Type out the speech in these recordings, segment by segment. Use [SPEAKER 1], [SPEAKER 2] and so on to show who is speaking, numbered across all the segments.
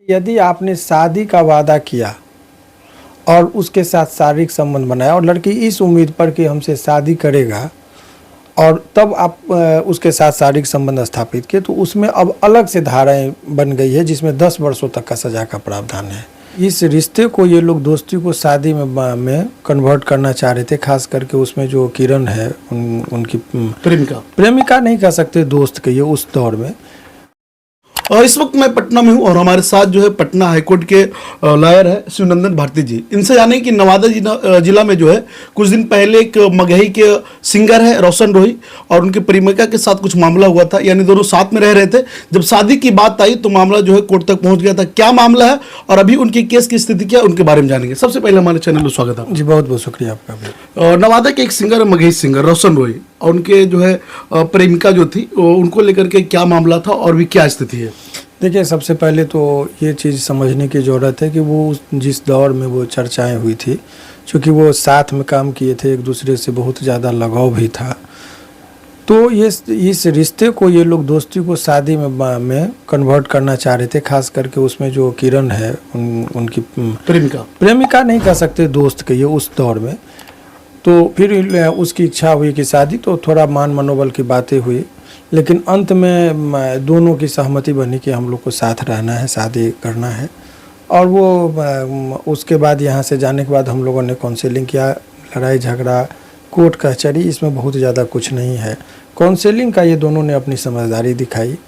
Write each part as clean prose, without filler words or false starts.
[SPEAKER 1] यदि आपने शादी का वादा किया और उसके साथ शारीरिक संबंध बनाया और लड़की इस उम्मीद पर कि हमसे शादी करेगा और तब आप उसके साथ शारीरिक संबंध स्थापित किए, तो उसमें अब अलग से धाराएं बन गई है जिसमें 10 वर्षों तक का सजा का प्रावधान है। इस रिश्ते को ये लोग दोस्ती को शादी में कन्वर्ट करना चाह रहे थे, खास करके उसमें जो किरण है उनकी प्रेमिका नहीं कह सकते, दोस्त कहिए उस दौर में।
[SPEAKER 2] और इस वक्त मैं पटना में हूँ और हमारे साथ जो है पटना हाईकोर्ट के लॉयर है शिवनंदन भारती जी। इनसे जाने कि नवादा जिला में जो है कुछ दिन पहले एक मगही के सिंगर है रोशन रोही और उनके प्रेमिका के साथ कुछ मामला हुआ था, यानी दोनों साथ में रह रहे थे। जब शादी की बात आई तो मामला जो है कोर्ट तक पहुंच गया था। क्या मामला है और अभी उनके केस की स्थिति क्या है, उनके बारे में जानेंगे। सबसे पहले हमारे चैनल में स्वागत है
[SPEAKER 1] जी। बहुत बहुत शुक्रिया आपका भी।
[SPEAKER 2] नवादा के एक सिंगर है मगही सिंगर रोशन रोही और उनके जो है प्रेमिका जो थी उनको लेकर के क्या मामला था और भी क्या स्थिति है।
[SPEAKER 1] देखिए, सबसे पहले तो ये चीज़ समझने की ज़रूरत है कि वो जिस दौर में वो चर्चाएं हुई थी, चूँकि वो साथ में काम किए थे, एक दूसरे से बहुत ज़्यादा लगाव भी था, तो ये इस रिश्ते को ये लोग दोस्ती को शादी में कन्वर्ट करना चाह रहे थे, खास करके उसमें जो किरण है उनकी प्रेमिका नहीं कह सकते, दोस्त कहिए उस दौर में। तो फिर उसकी इच्छा हुई कि शादी, तो थोड़ा मान मनोबल की बातें हुई, लेकिन अंत में दोनों की सहमति बनी कि हम लोग को साथ रहना है, शादी करना है। और वो उसके बाद यहाँ से जाने के बाद हम लोगों ने काउंसलिंग किया, लड़ाई झगड़ा, कोर्ट कचहरी, इसमें बहुत ज़्यादा कुछ नहीं है। काउंसलिंग का ये दोनों ने अपनी समझदारी दिखाई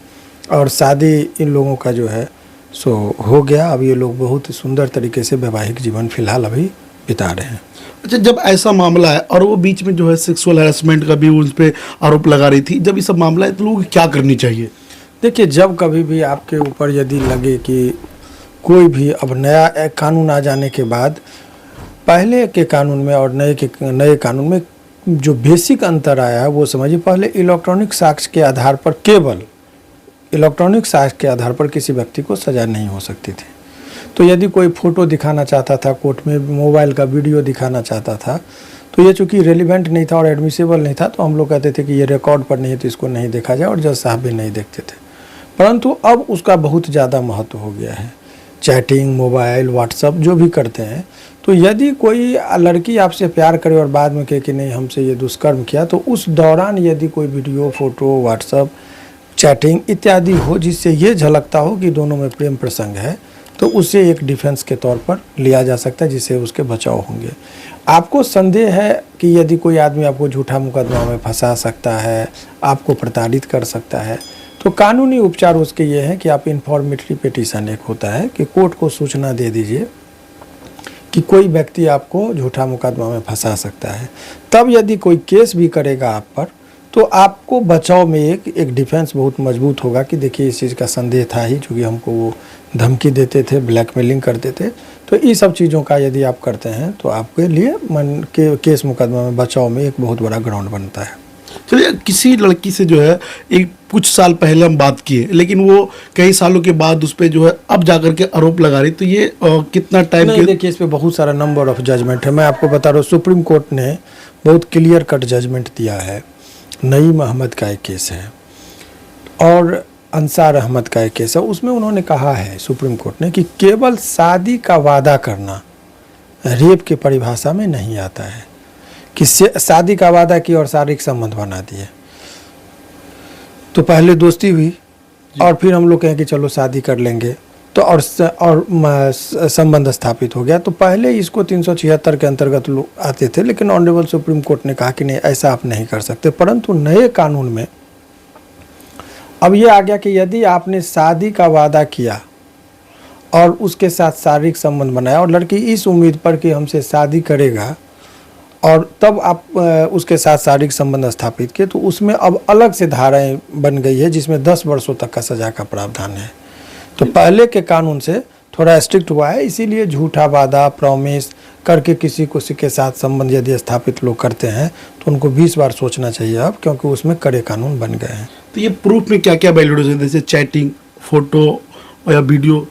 [SPEAKER 1] और शादी इन लोगों का जो है सो हो गया। अब ये लोग बहुत सुंदर तरीके से वैवाहिक जीवन फिलहाल अभी बिता रहे हैं।
[SPEAKER 2] अच्छा, जब ऐसा मामला है और वो बीच में जो है सेक्सुअल हैरेसमेंट का भी उस पर आरोप लगा रही थी, जब ये सब मामला है तो लोगों को क्या करनी चाहिए।
[SPEAKER 1] देखिए, जब कभी भी आपके ऊपर यदि लगे कि कोई भी अब नया कानून आ जाने के बाद पहले के कानून में और नए कानून में जो बेसिक अंतर आया है वो समझिए। पहले इलेक्ट्रॉनिक साक्ष्य के आधार पर, केवल इलेक्ट्रॉनिक साक्ष्य के आधार पर किसी व्यक्ति को सजा नहीं हो सकती थी। तो यदि कोई फ़ोटो दिखाना चाहता था कोर्ट में, मोबाइल का वीडियो दिखाना चाहता था, तो ये चूँकि रेलिवेंट नहीं था और एडमिसिबल नहीं था, तो हम लोग कहते थे कि ये रिकॉर्ड पर नहीं है तो इसको नहीं देखा जाए, और जज साहब भी नहीं देखते थे। परंतु अब उसका बहुत ज़्यादा महत्व हो गया है। चैटिंग, मोबाइल, व्हाट्सअप जो भी करते हैं, तो यदि कोई लड़की आपसे प्यार करे और बाद में कहे कि नहीं हमसे ये दुष्कर्म किया, तो उस दौरान यदि कोई वीडियो, फोटो, व्हाट्सअप, चैटिंग इत्यादि हो जिससे ये झलकता हो कि दोनों में प्रेम प्रसंग है, तो उसे एक डिफेंस के तौर पर लिया जा सकता है, जिससे उसके बचाव होंगे। आपको संदेह है कि यदि कोई आदमी आपको झूठा मुकदमा में फंसा सकता है, आपको प्रताड़ित कर सकता है, तो कानूनी उपचार उसके ये है कि आप इन्फॉर्मेटरी पिटीशन, एक होता है कि कोर्ट को सूचना दे दीजिए कि कोई व्यक्ति आपको झूठा मुकदमा में फंसा सकता है। तब यदि कोई केस भी करेगा आप पर, तो आपको बचाव में एक डिफेंस बहुत मजबूत होगा कि देखिए इस चीज़ का संदेह था ही, क्योंकि हमको वो धमकी देते थे, ब्लैकमेलिंग करते थे। तो ये सब चीज़ों का यदि आप करते हैं तो आपके लिए केस मुकदमा में बचाव में एक बहुत बड़ा ग्राउंड बनता है।
[SPEAKER 2] चलिए, किसी लड़की से जो है एक कुछ साल पहले हम बात किए, लेकिन वो कई सालों के बाद उस पर जो है अब जाकर के आरोप लगा रही, तो ये कितना टाइम
[SPEAKER 1] नहीं, देखिए इस पे बहुत सारा नंबर ऑफ जजमेंट है। मैं आपको बता रहा हूँ, सुप्रीम कोर्ट ने बहुत क्लियर कट जजमेंट दिया है। नईम अहमद का एक केस है और अंसार अहमद का एक केस है। उसमें उन्होंने कहा है, सुप्रीम कोर्ट ने, कि केवल शादी का वादा करना रेप की परिभाषा में नहीं आता है, कि शादी का वादा किया और शारीरिक संबंध बना दिए, तो पहले दोस्ती हुई और फिर हम लोग कहें कि चलो शादी कर लेंगे, तो और संबंध स्थापित हो गया, तो पहले इसको 376 के अंतर्गत लोग आते थे। लेकिन ऑनरेबल सुप्रीम कोर्ट ने कहा कि नहीं, ऐसा आप नहीं कर सकते। परंतु नए कानून में अब ये आ गया कि यदि आपने शादी का वादा किया और उसके साथ शारीरिक संबंध बनाया और लड़की इस उम्मीद पर कि हमसे शादी करेगा और तब आप उसके साथ शारीरिक संबंध स्थापित किए, तो उसमें अब अलग से धाराएं बन गई है जिसमें 10 वर्षों तक का सजा का प्रावधान है। तो पहले के कानून से थोड़ा स्ट्रिक्ट हुआ है, इसीलिए झूठा वादा, प्रॉमिस करके किसी को के साथ संबंध यदि स्थापित लोग करते हैं तो उनको 20 बार सोचना चाहिए अब, क्योंकि उसमें कड़े कानून बन गए हैं।
[SPEAKER 2] तो ये प्रूफ में क्या क्या वैलिड है, जैसे चैटिंग, फोटो या वीडियो?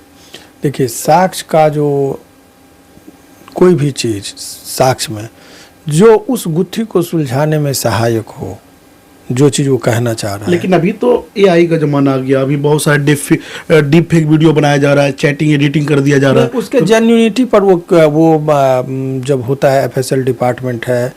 [SPEAKER 1] देखिए, साक्ष्य का जो कोई भी चीज़ साक्ष्य में जो उस गुत्थी को सुलझाने में सहायक हो, जो चीज़ वो कहना चाह रहा है।
[SPEAKER 2] लेकिन अभी तो AI का जमाना आ गया, अभी बहुत सारे डीप फेक वीडियो बनाया जा रहा है, चैटिंग एडिटिंग कर दिया जा रहा है।
[SPEAKER 1] उसके जेन्युइनिटी पर जब होता है, FSL डिपार्टमेंट है,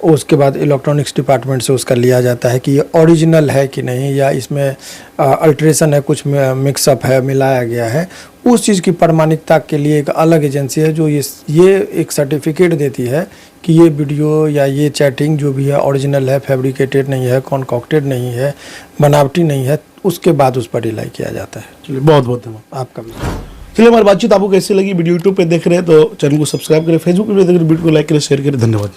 [SPEAKER 1] उसके बाद इलेक्ट्रॉनिक्स डिपार्टमेंट से उसका लिया जाता है कि ये ओरिजिनल है कि नहीं, या इसमें अल्ट्रेशन है, कुछ मिक्सअप है, मिलाया गया है। उस चीज़ की प्रमाणिकता के लिए एक अलग एजेंसी है जो ये एक सर्टिफिकेट देती है कि ये वीडियो या ये चैटिंग जो भी है ओरिजिनल है, फैब्रिकेटेड नहीं है, कॉन्कॉक्टेड नहीं है, बनावटी नहीं है। उसके बाद उस पर रिलाई किया जाता है।
[SPEAKER 2] चलिए, बहुत बहुत धन्यवाद
[SPEAKER 1] आपका भी।
[SPEAKER 2] चलिए, हमारी बातचीत आपको कैसी लगी? वीडियो यूट्यूब पे देख रहे हैं तो चैनल को सब्सक्राइब करें, फेसबुक पे देख रहे हैं वीडियो को लाइक करें, शेयर करें। धन्यवाद।